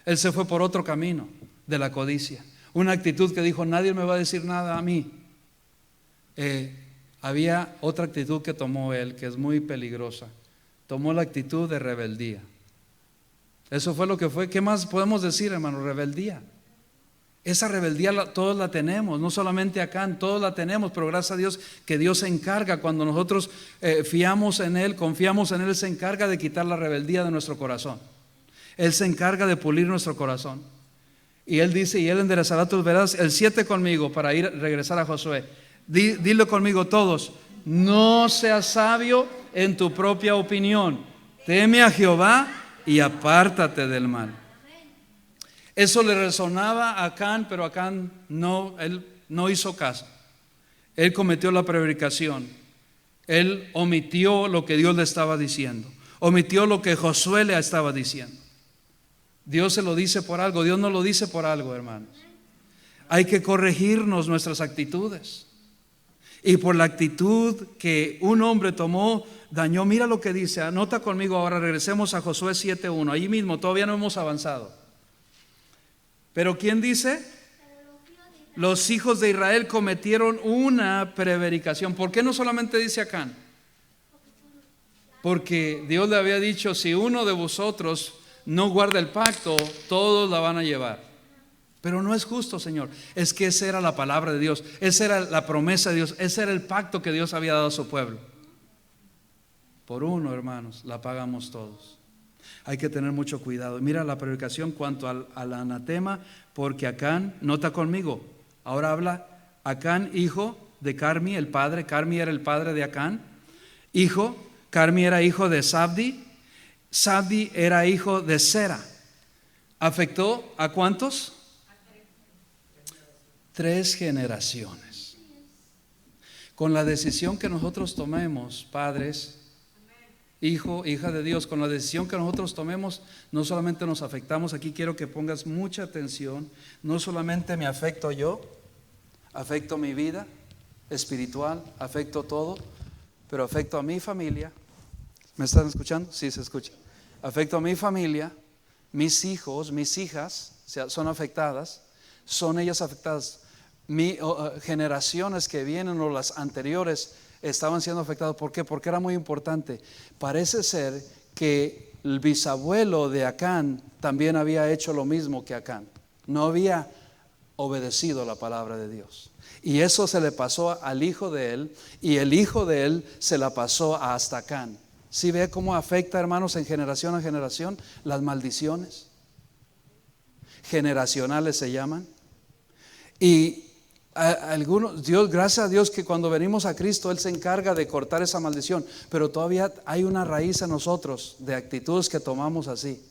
S1: Él se fue por otro camino de la codicia. Una actitud que dijo, nadie me va a decir nada a mí. Había otra actitud que tomó él, que es muy peligrosa. Tomó la actitud de rebeldía. Eso fue lo que fue. ¿Qué más podemos decir, hermano? Rebeldía. Esa rebeldía todos la tenemos, no solamente Acán, todos la tenemos, pero gracias a Dios que Dios se encarga, cuando nosotros fiamos en Él, confiamos en Él, se encarga de quitar la rebeldía de nuestro corazón. Él se encarga de pulir nuestro corazón. Y Él dice, y Él enderezará tus veredas. El 7 conmigo, para regresar a Josué. Dilo conmigo todos: no seas sabio en tu propia opinión, teme a Jehová y apártate del mal. Eso le resonaba a Acán, pero Acán él no hizo caso. Él cometió la prevaricación. Él omitió lo que Dios le estaba diciendo, omitió lo que Josué le estaba diciendo. Dios se lo dice por algo, Dios no lo dice por algo, hermanos. Hay que corregirnos nuestras actitudes. Y por la actitud que un hombre tomó, dañó. Mira lo que dice, anota conmigo ahora, regresemos a Josué 7:1. Ahí mismo, todavía no hemos avanzado. Pero ¿quién dice? Los hijos de Israel cometieron una prevaricación. ¿Por qué no solamente dice Acán? Porque Dios le había dicho, si uno de vosotros no guarda el pacto, todos la van a llevar. Pero no es justo, Señor. Es que esa era la palabra de Dios, esa era la promesa de Dios, ese era el pacto que Dios había dado a su pueblo. Por uno, hermanos, la pagamos todos. Hay que tener mucho cuidado. Mira la predicación cuanto al anatema, porque Acán, nota conmigo, ahora habla Acán, hijo de Carmi, el padre. Carmi era el padre de Acán. Carmi era hijo de Sabdi. Sabdi era hijo de Sera. ¿Afectó a cuántos? 3 generaciones. Con la decisión que nosotros tomemos, padres, hijo, hija de Dios, con la decisión que nosotros tomemos, no solamente nos afectamos. Aquí quiero que pongas mucha atención. No solamente me afecto yo, afecto mi vida espiritual, afecto todo, pero afecto a mi familia. ¿Me están escuchando? Sí, se escucha. Afecto a mi familia, mis hijos, mis hijas son afectadas, son ellas afectadas. Generaciones que vienen o las anteriores estaban siendo afectados. ¿Por qué? Porque era muy importante. Parece ser que el bisabuelo de Acán también había hecho lo mismo que Acán. No había obedecido la palabra de Dios. Y eso se le pasó al hijo de él, y el hijo de él se la pasó hasta Acán. ¿Sí ve cómo afecta, hermanos, en generación a generación? Las maldiciones generacionales se llaman. Y algunos, Dios, gracias a Dios que cuando venimos a Cristo Él se encarga de cortar esa maldición, pero todavía hay una raíz en nosotros de actitudes que tomamos así.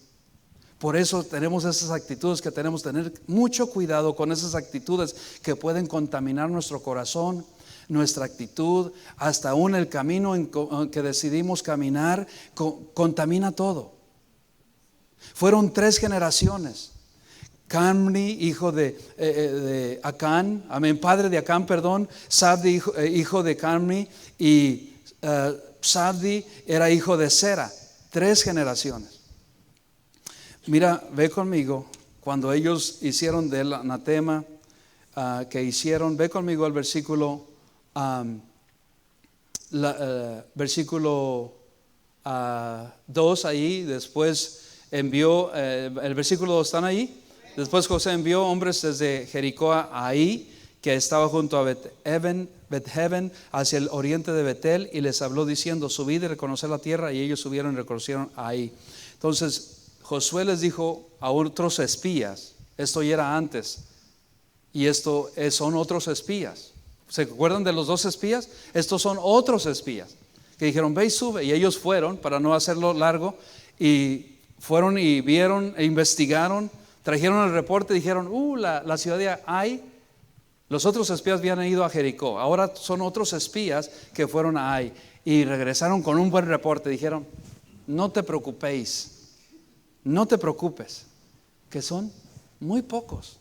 S1: Por eso tenemos esas actitudes que tenemos que tener mucho cuidado con esas actitudes que pueden contaminar nuestro corazón, nuestra actitud, hasta aún el camino en que decidimos caminar, contamina todo. Fueron 3 generaciones. Carmi, hijo de Acán, padre de Acán, Sabdi, hijo de Carmi, y Sabdi era hijo de Sera. 3 generaciones. Mira, ve conmigo, cuando ellos hicieron del anatema que hicieron, ve conmigo el versículo 2 ahí. Después envió, el versículo 2, ¿están ahí? Después José envió hombres desde Jericó a Ahí, que estaba junto a Bet-Heven, hacia el oriente de Betel, y les habló diciendo: subid y reconoced la tierra. Y ellos subieron y reconocieron a Ahí. Entonces Josué les dijo a otros espías, esto ya era antes, y esto son otros espías. ¿Se acuerdan de los 2 espías? Estos son otros espías que dijeron: ve y sube. Y ellos fueron, para no hacerlo largo, y fueron y vieron e investigaron. Trajeron el reporte y dijeron: la ciudad de Ai. Los otros espías habían ido a Jericó. Ahora son otros espías que fueron a Ai. Y regresaron con un buen reporte. Dijeron: no te preocupéis, no te preocupes, que son muy pocos.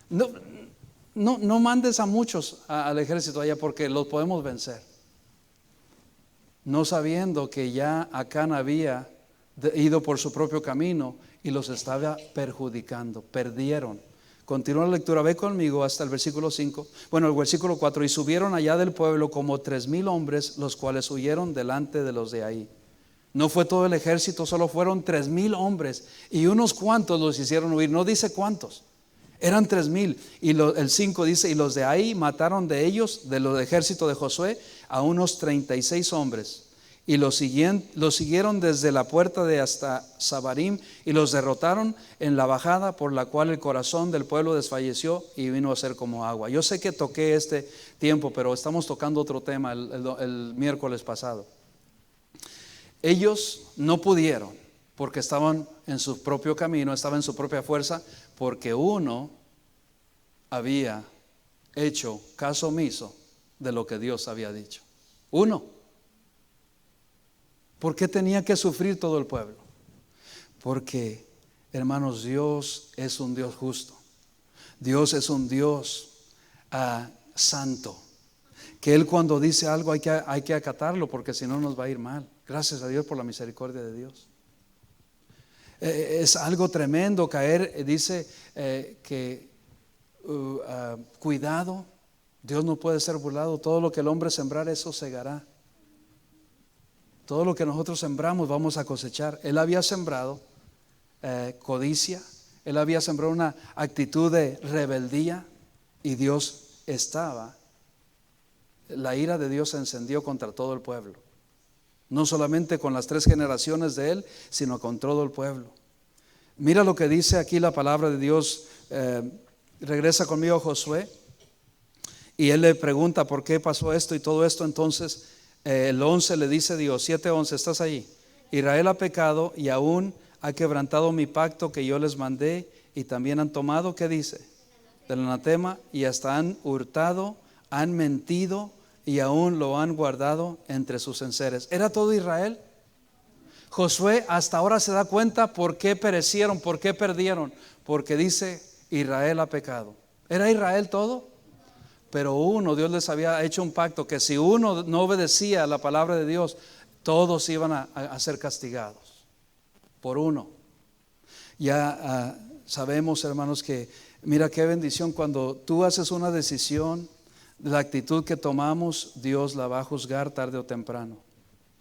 S1: No mandes a muchos al ejército allá porque los podemos vencer. No sabiendo que ya Acán había ido por su propio camino y los estaba perjudicando, perdieron. Continúa la lectura, ve conmigo hasta el versículo 5. Bueno, el versículo 4. Y subieron allá del pueblo como 3,000 hombres, los cuales huyeron delante de los de ahí. No fue todo el ejército, solo fueron 3,000 hombres. Y unos cuantos los hicieron huir, no dice cuántos. Eran 3,000. Y el 5 dice, y los de ahí mataron de ellos, de los ejército de Josué, a unos 36 hombres. Y los siguieron desde la puerta de hasta Sabarim y los derrotaron en la bajada, por la cual el corazón del pueblo desfalleció y vino a ser como agua. Yo sé que toqué este tiempo, pero estamos tocando otro tema el miércoles pasado. Ellos no pudieron porque estaban en su propio camino, estaban en su propia fuerza, porque uno había hecho caso omiso de lo que Dios había dicho. Uno. ¿Por qué tenía que sufrir todo el pueblo? Porque, hermanos, Dios es un Dios justo. Dios es un Dios santo. Que Él cuando dice algo hay que acatarlo, porque si no nos va a ir mal. Gracias a Dios por la misericordia de Dios. Es algo tremendo caer, dice que cuidado, Dios no puede ser burlado. Todo lo que el hombre sembrar, eso segará. Todo lo que nosotros sembramos vamos a cosechar. Él había sembrado codicia, él había sembrado una actitud de rebeldía y Dios estaba. La ira de Dios se encendió contra todo el pueblo. No solamente con las 3 generaciones de él, sino con todo el pueblo. Mira lo que dice aquí la palabra de Dios. Regresa conmigo a Josué y él le pregunta por qué pasó esto y todo esto. Entonces el 11 le dice Dios, 7:11, ¿estás ahí? Israel ha pecado y aún ha quebrantado mi pacto que yo les mandé, y también han tomado, ¿qué dice? Del anatema, y hasta han hurtado, han mentido y aún lo han guardado entre sus enseres. ¿Era todo Israel? Josué hasta ahora se da cuenta por qué perecieron, por qué perdieron, porque dice Israel ha pecado. ¿Era Israel todo? Pero Dios les había hecho un pacto que si uno no obedecía a la palabra de Dios, todos iban a ser castigados por uno. Ya sabemos, hermanos, que mira qué bendición cuando tú haces una decisión, la actitud que tomamos, Dios la va a juzgar tarde o temprano.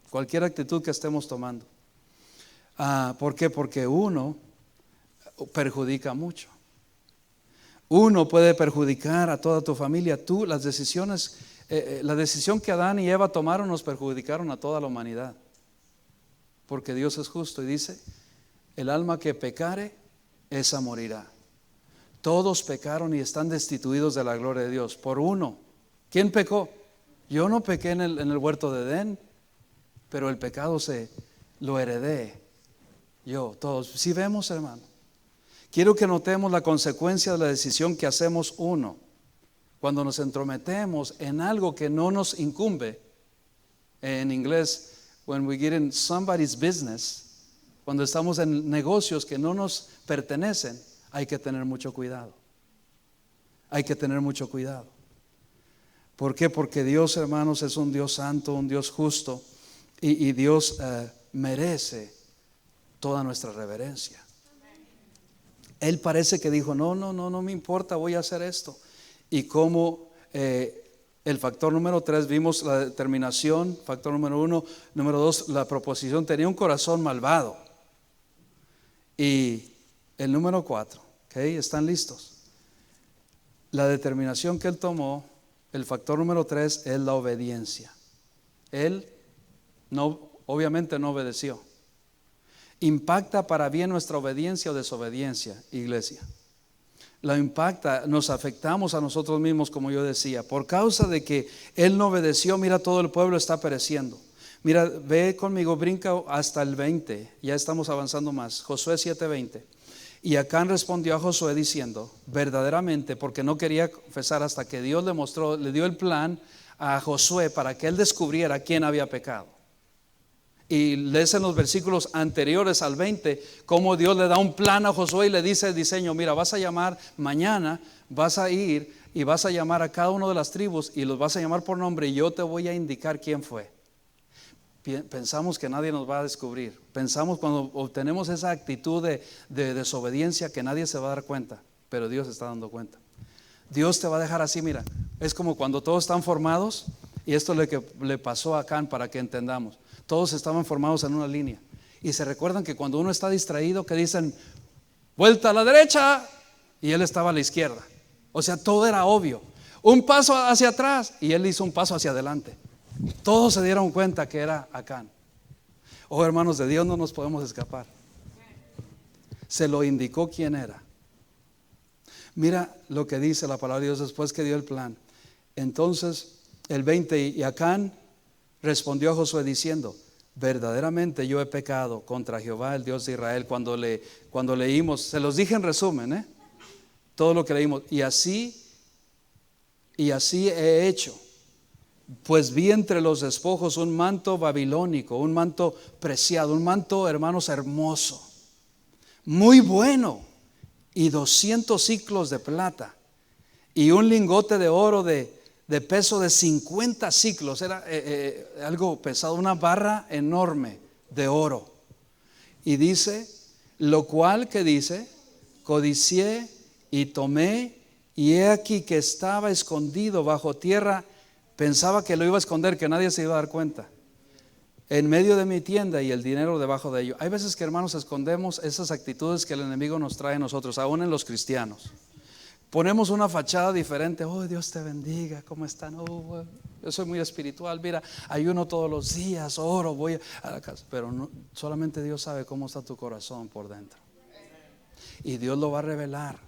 S1: Cualquier actitud que estemos tomando. ¿Por qué? Porque uno perjudica mucho. Uno puede perjudicar a toda tu familia. Tú, las decisiones, la decisión que Adán y Eva tomaron nos perjudicaron a toda la humanidad. Porque Dios es justo y dice, el alma que pecare, esa morirá. Todos pecaron y están destituidos de la gloria de Dios. Por uno. ¿Quién pecó? Yo no pequé en el huerto de Edén, pero el pecado lo heredé. Yo, todos. ¿Sí vemos, hermano? Quiero que notemos la consecuencia de la decisión que hacemos uno. Cuando nos entrometemos en algo que no nos incumbe, en inglés, when we get in somebody's business, cuando estamos en negocios que no nos pertenecen, hay que tener mucho cuidado. Hay que tener mucho cuidado. ¿Por qué? Porque Dios, hermanos, es un Dios santo, un Dios justo, y Dios merece toda nuestra reverencia. Él parece que dijo, no me importa, voy a hacer esto. Y como el factor número 3, vimos la determinación, factor número 1, número 2, la proposición, tenía un corazón malvado. Y el número 4, ¿okay? ¿Están listos? La determinación que él tomó, el factor número 3 es la obediencia. Él obviamente no obedeció. Impacta para bien nuestra obediencia o desobediencia, iglesia. La impacta, nos afectamos a nosotros mismos, como yo decía. Por causa de que él no obedeció, mira, todo el pueblo está pereciendo. Mira, ve conmigo, brinca hasta el 20, ya estamos avanzando más. Josué 7:20. Y Acán respondió a Josué diciendo, verdaderamente, porque no quería confesar hasta que Dios le dio el plan a Josué para que él descubriera quién había pecado. Y lees en los versículos anteriores al 20 cómo Dios le da un plan a Josué y le dice el diseño: mira, vas a llamar mañana, vas a ir y vas a llamar a cada una de las tribus y los vas a llamar por nombre y yo te voy a indicar quién fue. Pensamos que nadie nos va a descubrir. Pensamos, cuando obtenemos esa actitud de desobediencia, que nadie se va a dar cuenta, pero Dios está dando cuenta. Dios te va a dejar así, mira, es como cuando todos están formados, y esto es lo que le pasó a Acán, para que entendamos. Todos estaban formados en una línea, y se recuerdan que cuando uno está distraído, que dicen vuelta a la derecha, y él estaba a la izquierda. O sea, todo era obvio. Un paso hacia atrás, y él hizo un paso hacia adelante. Todos se dieron cuenta que era Acán. Oh, hermanos, de Dios no nos podemos escapar. Se lo indicó quién era. Mira lo que dice la palabra de Dios después que dio el plan. Entonces el 20, y Acán respondió a Josué diciendo: verdaderamente yo he pecado contra Jehová, el Dios de Israel. Cuando leímos, se los dije en resumen, todo lo que leímos. Y así he hecho, pues vi entre los despojos un manto babilónico, un manto preciado, un manto, hermanos, hermoso, muy bueno, y 200 siclos de plata, y un lingote de oro de peso de 50 siclos. Era algo pesado, una barra enorme de oro. Y dice, lo cual que dice, codicié y tomé, y he aquí que estaba escondido bajo tierra. Pensaba que lo iba a esconder, que nadie se iba a dar cuenta, en medio de mi tienda, y el dinero debajo de ello. Hay veces que, hermanos, escondemos esas actitudes que el enemigo nos trae a nosotros, aún en los cristianos. Ponemos una fachada diferente. Oh, Dios te bendiga, ¿cómo están? Oh, yo soy muy espiritual, mira, ayuno todos los días, oro, voy a la casa. Pero no, solamente Dios sabe cómo está tu corazón por dentro, y Dios lo va a revelar.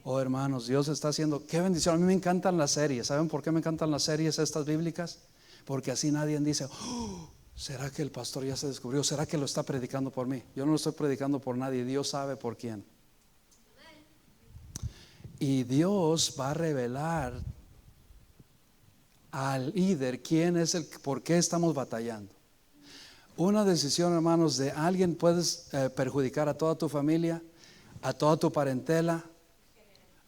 S1: Oh, hermanos, Dios está haciendo, qué bendición. A mí me encantan las series. ¿Saben por qué me encantan las series estas bíblicas? Porque así nadie dice, oh, ¿será que el pastor ya se descubrió? ¿Será que lo está predicando por mí? Yo no lo estoy predicando por nadie, Dios sabe por quién. Y Dios va a revelar al líder quién es por qué estamos batallando. Una decisión, hermanos, de alguien puedes perjudicar a toda tu familia, a toda tu parentela,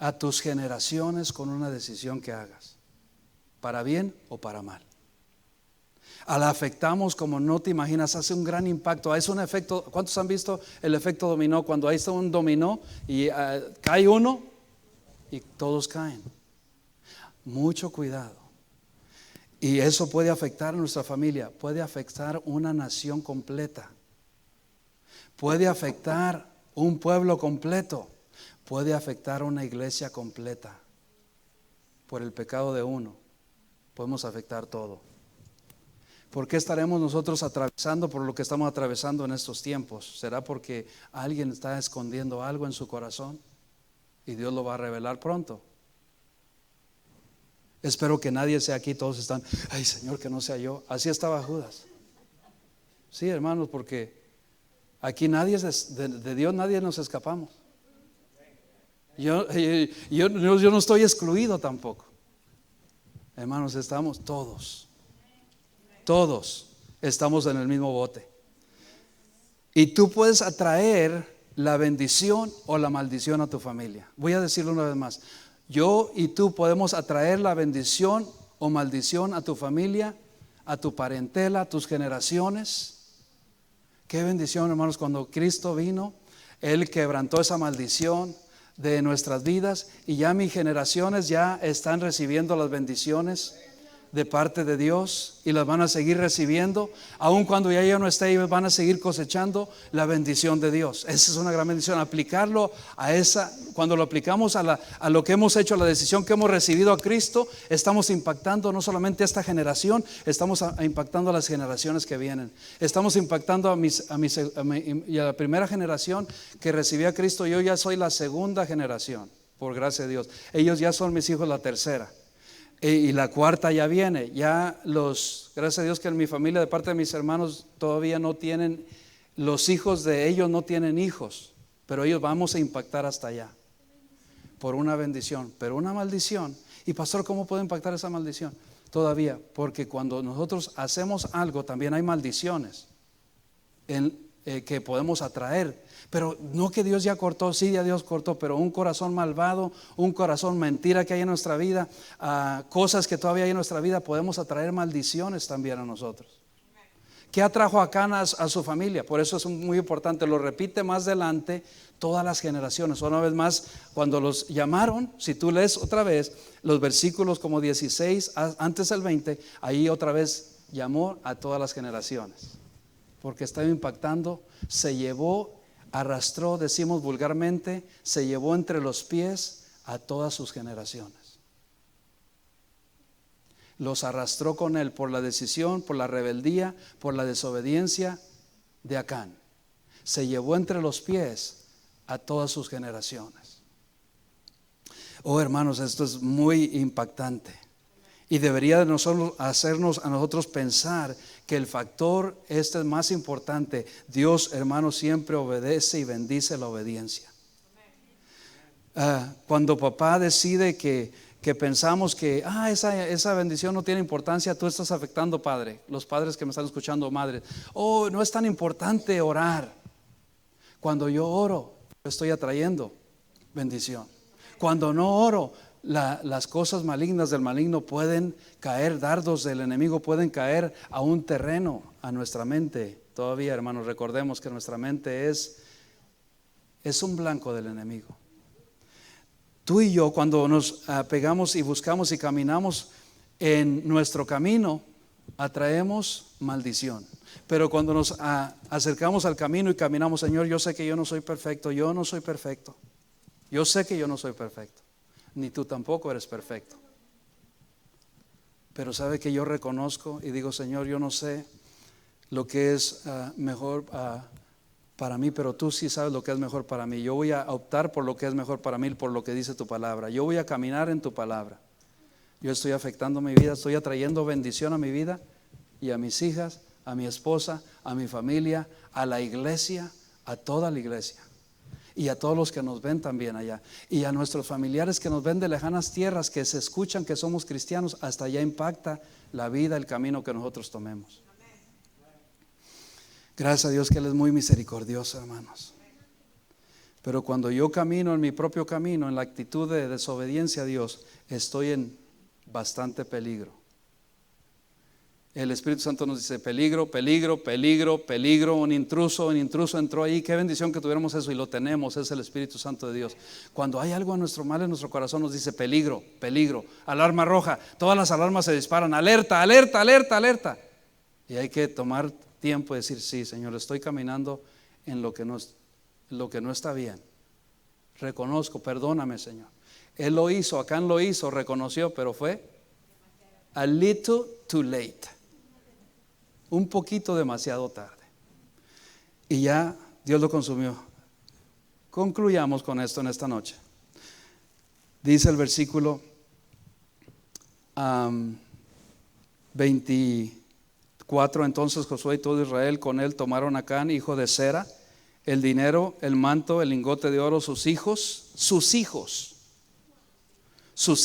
S1: a tus generaciones, con una decisión que hagas, para bien o para mal. La afectamos como no te imaginas, hace un gran impacto. Es un efecto. ¿Cuántos han visto el efecto dominó? Cuando ahí está un dominó y cae uno y todos caen. Mucho cuidado. Y eso puede afectar a nuestra familia, puede afectar una nación completa, puede afectar un pueblo completo, puede afectar una iglesia completa. Por el pecado de uno podemos afectar todo. ¿Por qué estaremos nosotros atravesando por lo que estamos atravesando en estos tiempos? ¿Será porque alguien está escondiendo algo en su corazón y Dios lo va a revelar pronto? Espero que nadie sea aquí. Todos están, ay, Señor, que no sea yo. Así estaba Judas. Sí, hermanos, porque aquí nadie es de Dios, nadie nos escapamos. Yo no estoy excluido tampoco. Hermanos, estamos todos estamos en el mismo bote. Y tú puedes atraer la bendición o la maldición a tu familia. Voy a decirlo una vez más. Yo y tú podemos atraer la bendición o maldición a tu familia, a tu parentela, a tus generaciones. Qué bendición, hermanos, cuando Cristo vino, Él quebrantó esa maldición de nuestras vidas, y ya mis generaciones ya están recibiendo las bendiciones de parte de Dios, y las van a seguir recibiendo. Aun cuando ya yo no esté, ellos van a seguir cosechando la bendición de Dios. Esa es una gran bendición. Aplicarlo cuando lo aplicamos a lo que hemos hecho, a la decisión que hemos recibido a Cristo, estamos impactando no solamente a esta generación, estamos impactando a las generaciones que vienen. Estamos impactando a la primera generación que recibió a Cristo. Yo ya soy la segunda generación, por gracia de Dios. Ellos ya son mis hijos, la tercera. Y la cuarta ya viene. Ya gracias a Dios que en mi familia, de parte de mis hermanos, todavía no tienen, los hijos de ellos no tienen hijos, pero ellos vamos a impactar hasta allá por una bendición. Pero una maldición. Y pastor, ¿cómo puede impactar esa maldición? Todavía, porque cuando nosotros hacemos algo también hay maldiciones. que podemos atraer. Pero no que Dios ya cortó, sí, ya Dios cortó, pero un corazón malvado, un corazón mentira que hay en nuestra vida, cosas que todavía hay en nuestra vida, podemos atraer maldiciones también a nosotros. ¿Qué atrajo a Acán a su familia? Por eso es muy importante, lo repite más adelante todas las generaciones. Una vez más, cuando los llamaron, si tú lees otra vez los versículos como 16 antes del 20, ahí otra vez llamó a todas las generaciones, porque estaba impactando, se llevó, arrastró, decimos vulgarmente, se llevó entre los pies a todas sus generaciones. Los arrastró con él por la decisión, por la rebeldía, por la desobediencia de Acán. Se llevó entre los pies a todas sus generaciones. Oh, hermanos, esto es muy impactante y debería de nosotros hacernos a nosotros pensar que el factor este es más importante. Dios, hermanos, siempre obedece y bendice la obediencia. Cuando papá decide que pensamos que esa bendición no tiene importancia, tú estás afectando, padre. Los padres que me están escuchando, madres, no es tan importante orar. Cuando yo oro, estoy atrayendo bendición. Cuando no oro, las cosas malignas del maligno pueden caer, dardos del enemigo pueden caer a un terreno, a nuestra mente. Todavía, hermanos, recordemos que nuestra mente es un blanco del enemigo. Tú y yo, cuando nos pegamos y buscamos y caminamos en nuestro camino, atraemos maldición. Pero cuando nos acercamos al camino y caminamos, Señor, yo sé que yo no soy perfecto, yo no soy perfecto. Yo sé que yo no soy perfecto, ni tú tampoco eres perfecto. Pero sabe que yo reconozco y digo, Señor, yo no sé lo que es mejor para mí, pero tú sí sabes lo que es mejor para mí. Yo voy a optar por lo que es mejor para mí, por lo que dice tu palabra. Yo voy a caminar en tu palabra. Yo estoy afectando mi vida, estoy atrayendo bendición a mi vida y a mis hijas, a mi esposa, a mi familia, a la iglesia, a toda la iglesia y a todos los que nos ven también allá y a nuestros familiares que nos ven de lejanas tierras, que se escuchan que somos cristianos. Hasta allá impacta la vida, el camino que nosotros tomemos. Gracias a Dios que Él es muy misericordioso, hermanos. Pero cuando yo camino en mi propio camino, en la actitud de desobediencia a Dios, estoy en bastante peligro. El Espíritu Santo nos dice peligro, peligro, peligro, peligro. Un intruso entró ahí. Qué bendición que tuviéramos eso y lo tenemos, es el Espíritu Santo de Dios. Cuando hay algo en nuestro mal, en nuestro corazón, nos dice peligro, peligro, alarma roja. Todas las alarmas se disparan, alerta, alerta, alerta, alerta. Y hay que tomar tiempo y decir, sí, Señor, estoy caminando en lo que no está bien. Reconozco, perdóname, Señor. Él lo hizo, Acán lo hizo, reconoció, pero fue a little too late. Un poquito demasiado tarde. Y ya Dios lo consumió. Concluyamos con esto en esta noche. Dice el versículo 24, entonces Josué y todo Israel con él tomaron a Acán, hijo de Zera, el dinero, el manto, el lingote de oro, sus hijos, sus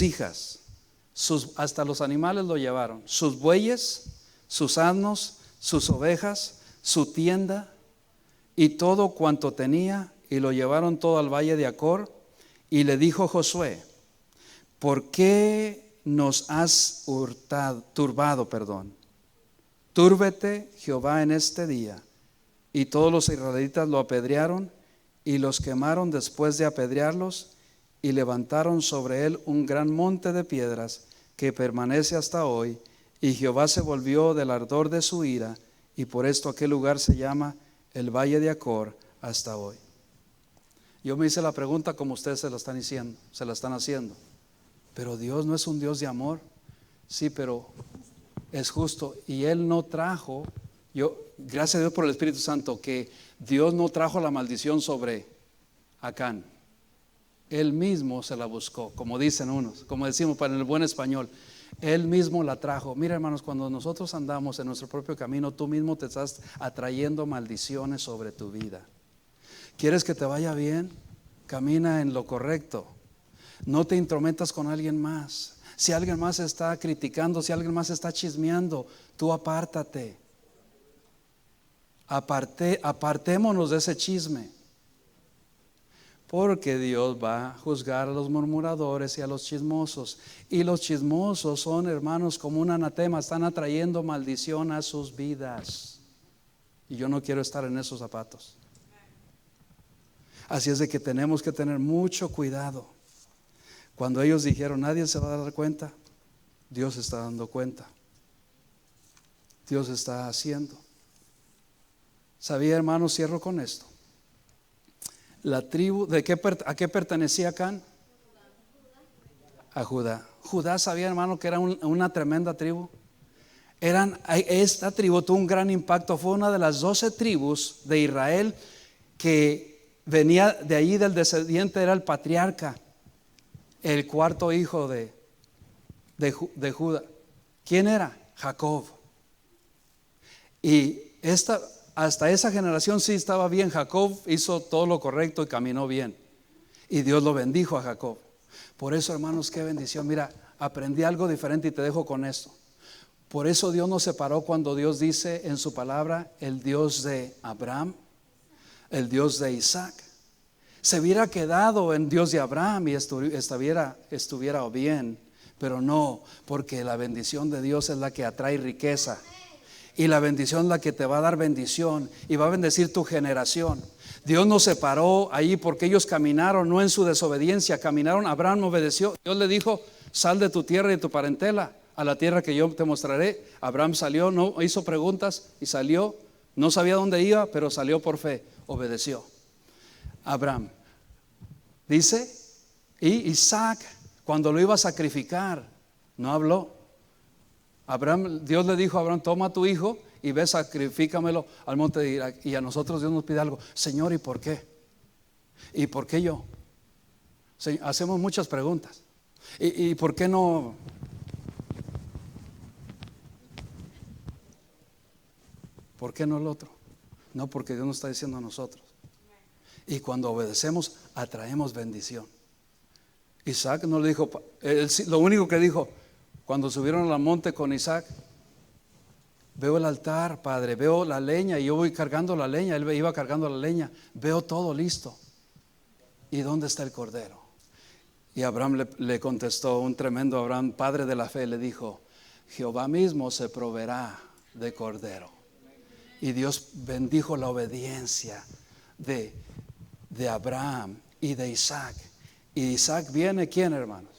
S1: hijas, hasta los animales lo llevaron, sus bueyes, sus asnos, sus ovejas, su tienda y todo cuanto tenía, y lo llevaron todo al valle de Acor. Y le dijo Josué, ¿por qué nos has turbado? Túrbete Jehová en este día. Y todos los israelitas lo apedrearon y los quemaron después de apedrearlos, y levantaron sobre él un gran monte de piedras que permanece hasta hoy. Y Jehová se volvió del ardor de su ira, y por esto aquel lugar se llama el Valle de Acor hasta hoy. Yo me hice la pregunta como ustedes se la están haciendo. Pero Dios no es un Dios de amor. Sí, pero es justo. Y Él no trajo, gracias a Dios por el Espíritu Santo, que Dios no trajo la maldición sobre Acán. Él mismo se la buscó, como dicen unos, como decimos para el buen español. Él mismo la trajo. Mira, hermanos, cuando nosotros andamos en nuestro propio camino, tú mismo te estás atrayendo maldiciones sobre tu vida. ¿Quieres que te vaya bien? Camina en lo correcto. No te intrometas con alguien más. Si alguien más está criticando, si alguien más está chismeando, tú apártate. Apartémonos de ese chisme, porque Dios va a juzgar a los murmuradores y a los chismosos. Y los chismosos son, hermanos, como un anatema, están atrayendo maldición a sus vidas. Y yo no quiero estar en esos zapatos. Así es de que tenemos que tener mucho cuidado. Cuando ellos dijeron, nadie se va a dar cuenta, Dios está dando cuenta. Dios está haciendo. ¿Sabía, hermanos? Cierro con esto. La tribu, ¿a qué pertenecía Can? A Judá. Judá, sabía, hermano, que era una tremenda tribu. Esta tribu tuvo un gran impacto. Fue una de las 12 tribus de Israel que venía de allí, del descendiente, era el patriarca, el cuarto hijo de Judá. ¿Quién era? Jacob. Y hasta esa generación sí estaba bien. Jacob hizo todo lo correcto y caminó bien. Y Dios lo bendijo a Jacob. Por eso, hermanos, qué bendición. Mira, aprendí algo diferente y te dejo con esto. Por eso Dios nos separó cuando Dios dice en su palabra, el Dios de Abraham, el Dios de Isaac. Se hubiera quedado en Dios de Abraham y estuviera bien, pero no, porque la bendición de Dios es la que atrae riqueza. Y la bendición es la que te va a dar bendición y va a bendecir tu generación. Dios nos separó ahí porque ellos caminaron, no en su desobediencia, caminaron. Abraham obedeció. Dios le dijo, sal de tu tierra y de tu parentela a la tierra que yo te mostraré. Abraham salió, no hizo preguntas y salió. No sabía dónde iba, pero salió por fe, obedeció. Abraham dice, y Isaac, cuando lo iba a sacrificar, no habló. Dios le dijo a Abraham, toma a tu hijo y ve, sacrifícamelo al monte de Irak. Y a nosotros Dios nos pide algo, Señor, ¿y por qué? ¿Y por qué yo? Hacemos muchas preguntas. ¿Y por qué no? ¿Por qué no el otro? No, porque Dios nos está diciendo a nosotros. Y cuando obedecemos, atraemos bendición. Isaac no le dijo, lo único que dijo, cuando subieron al monte con Isaac, veo el altar, Padre, veo la leña y yo voy cargando la leña, él iba cargando la leña, veo todo listo. ¿Y dónde está el cordero? Y Abraham le contestó, un tremendo Abraham, padre de la fe, le dijo, Jehová mismo se proveerá de cordero. Y Dios bendijo la obediencia de Abraham y de Isaac. Y Isaac viene, ¿quién, hermanos?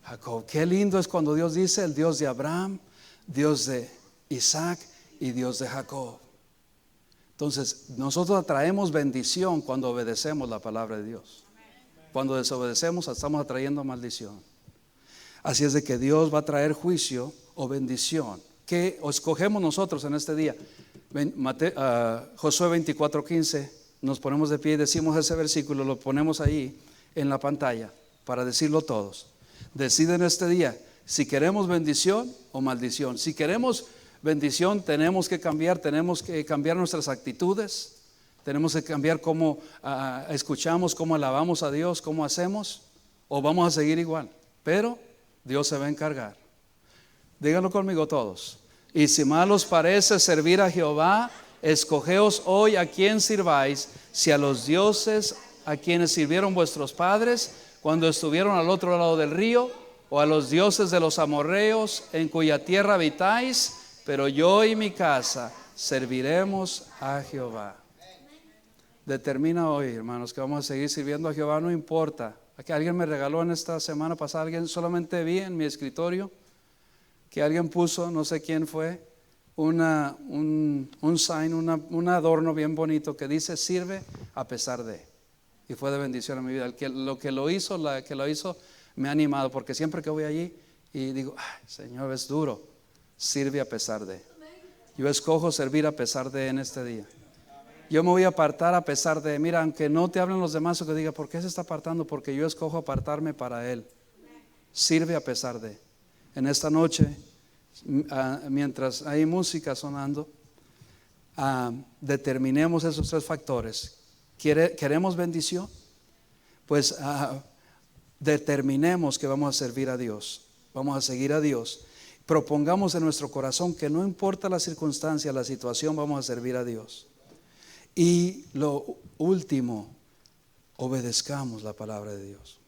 S1: Jacob. Qué lindo es cuando Dios dice el Dios de Abraham, Dios de Isaac y Dios de Jacob. Entonces nosotros atraemos bendición cuando obedecemos la palabra de Dios. Cuando desobedecemos estamos atrayendo maldición. Así es de que Dios va a traer juicio o bendición. ¿Qué escogemos nosotros en este día? Josué 24:15. Nos ponemos de pie y decimos ese versículo, lo ponemos ahí en la pantalla para decirlo todos. Deciden este día si queremos bendición o maldición. Si queremos bendición, tenemos que cambiar nuestras actitudes, tenemos que cambiar cómo escuchamos, cómo alabamos a Dios, cómo hacemos, o vamos a seguir igual. Pero Dios se va a encargar. Díganlo conmigo todos. Y si mal os parece servir a Jehová, escogeos hoy a quién sirváis, si a los dioses a quienes sirvieron vuestros padres cuando estuvieron al otro lado del río, o a los dioses de los amorreos en cuya tierra habitáis, pero yo y mi casa serviremos a Jehová. Determina hoy, hermanos, que vamos a seguir sirviendo a Jehová, no importa. Aquí alguien me regaló en esta semana pasada, solamente vi en mi escritorio que alguien puso, no sé quién fue, un sign, un adorno bien bonito que dice sirve a pesar de. Y fue de bendición en mi vida. La que lo hizo me ha animado, porque siempre que voy allí y digo, ay, Señor, es duro, sirve a pesar de. Yo escojo servir a pesar de en este día. Yo me voy a apartar a pesar de. Mira, aunque no te hablen los demás o que diga, ¿por qué se está apartando? Porque yo escojo apartarme para Él. Sirve a pesar de. En esta noche, mientras hay música sonando, determinemos esos tres factores. ¿Queremos bendición? Pues determinemos que vamos a servir a Dios, vamos a seguir a Dios. propongamos en nuestro corazón que no importa la circunstancia, la situación, vamos a servir a Dios. Y lo último, obedezcamos la palabra de Dios.